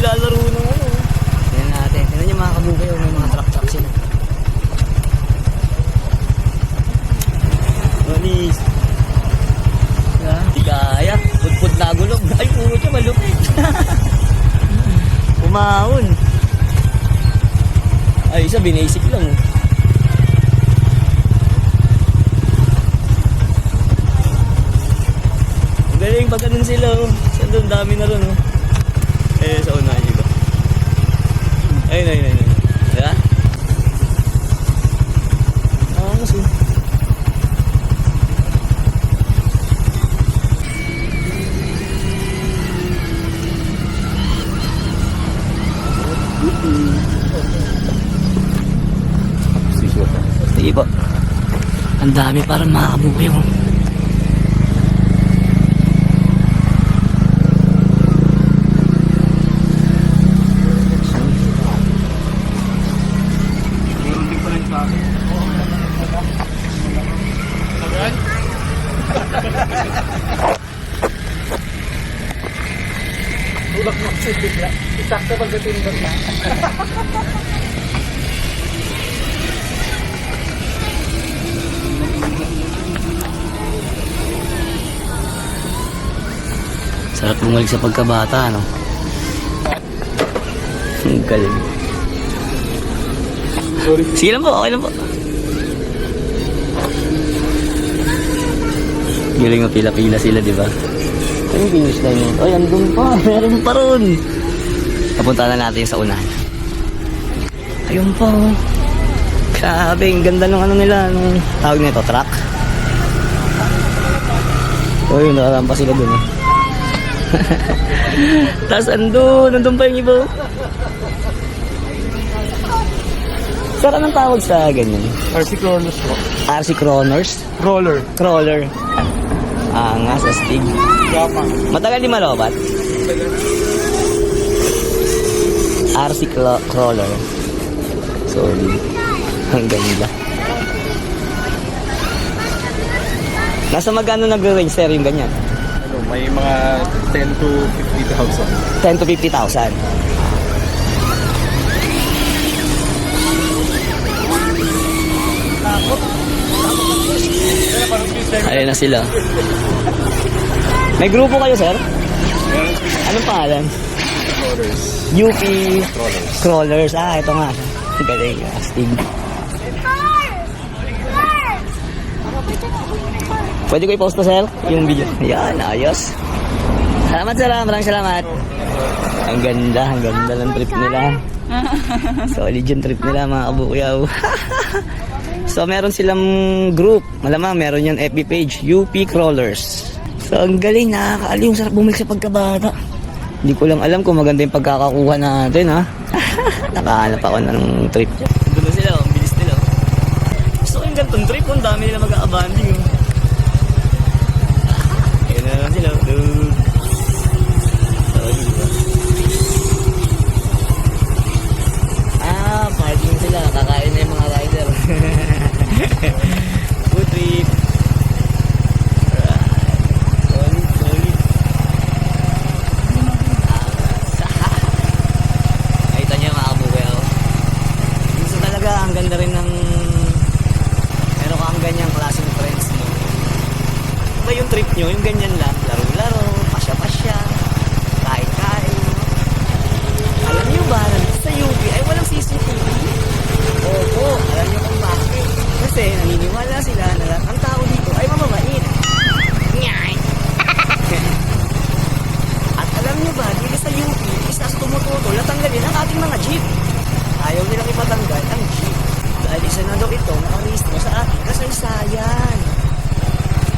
naglalaro ng ano. Tignan natin. Tignan nyo mga kabukay, may mga truck sila. Manis. Di kaya. Pudpud na gulog. Ay, puro siya malupit. Umahon. Ay, isa binasic lang. Galing pag ganun sila. Sa doon, dami na ron. Eh, sa unahan nyo ba? Ayun. Diba? Angas eh. Sige po. Ang dami parang makakabuhay mo. Tulak mo kasi bigla. Isakto pagdating doon na. Sarap bumalik sa pagkabata, no? Ang galing. Sorry. Sige lang po, okay lang po. Galing mo, pila-pila sila, di ba? Ano yung finish line yun? Ay, andun pa. Meron pa ron. Napunta na natin sa unahan. Ayun pa, oh. Grabe, ang ganda ng ano nila. Nung tawag nito, truck. Uy, nakarampa sila dun, eh. Tapos andun pa yung iba. Saan anong tawag sa ganyan? RC Cronus po. RC Croners? Roller. Crawler. Angas, astig. Gapa. Matagal di malobat? RC Crawler. Sorry. Ang ganda. Nasa magkano nag-range sir yung ganyan? Ano, may mga 10 to 50,000. 10 to 50,000. Ayun na sila. May grupo kayo, sir? Anong pangalan? Rollers. UP Rollers. Crawlers. Ah, ito nga. Galing. Astig. Pwede ko i-post to, sir? Yung video. Yan, ayos. Salamat, sir. Maraming salamat. Ang ganda ng trip nila. Solid yung trip nila, mga kabukuyaw. So, meron silang group. Malamang, meron yung FB page, UP Crawlers. So, ang galing, nakakaaliw. Sarap bumalik sa pagkabata. Hindi ko lang alam kung maganda yung pagkakakuha natin, ha? Nakahanap ako ng trip. Doon na sila, ang bilis nila. Gusto ko yung gantong trip, ang dami nila mag-a-abanding. Ayun na lang sila. Parking sila. Kakain na yung mga rider. Good trip. Solid. Nakita niyo mga kabukaw. Gusto talaga, ang ganda rin ng meron kang ganyang klaseng friends mo. Ano ba yung trip nyo? Yung ganyan lang. Laro-laro, pasya-pasya, kain-kain. Alam niyo ba, sa UP ay walang CCTV? Opo, alam niyo kung bakit. Kasi naniniwala sila na ang tao dito ay mamamait. Nyay! At alam niyo ba, dito sa UP, isa sa tumututol na tanggalin ang ating mga jeep. Ayaw nilang ipatanggal ang jeep. Dahil isa na daw ito nakarehistro sa ating kasaysayan.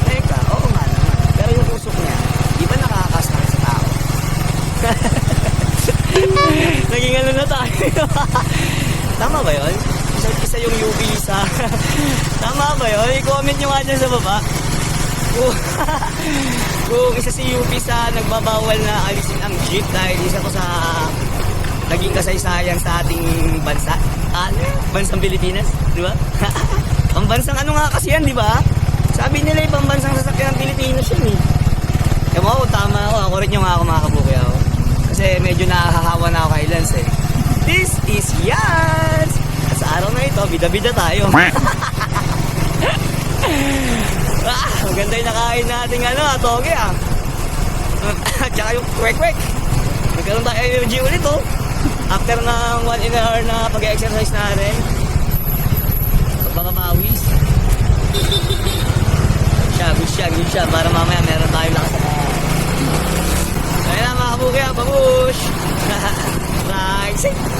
Teka, oo nga naman. Pero yung usok niya, di ba nakakasama sa tao? Naging ano na tayo. Tama ba yun? Isa yung UV sa... Tama ba yun? I-comment nyo nga dyan sa baba. Kung isa si UV sa nagbabawal na alisin ang jeep dahil isa ko sa naging kasaysayan sa ating bansa. Bansang Pilipinas, di ba? Pambansang ano nga kasi yan, di ba? Sabi nila yung pambansang sasakyan ng Pilipinas yan eh. Kaya mo ako, tama ako. Correct nyo nga ako mga kabukay ako. Kasi kasi medyo nahahawa na ako kay Lance eh. This is Yans! At sa araw na ito, bida-bida tayo. Maganda yung nakain natin toge Tsaka yung kwek-kwek. Nagkaroon tayo energy ulit after ng 1 hour na pag-exercise natin. Pagpapawis. Good siya. Para mamaya meron tayo lakas na. Kaya na mga kabukya, babush! Right,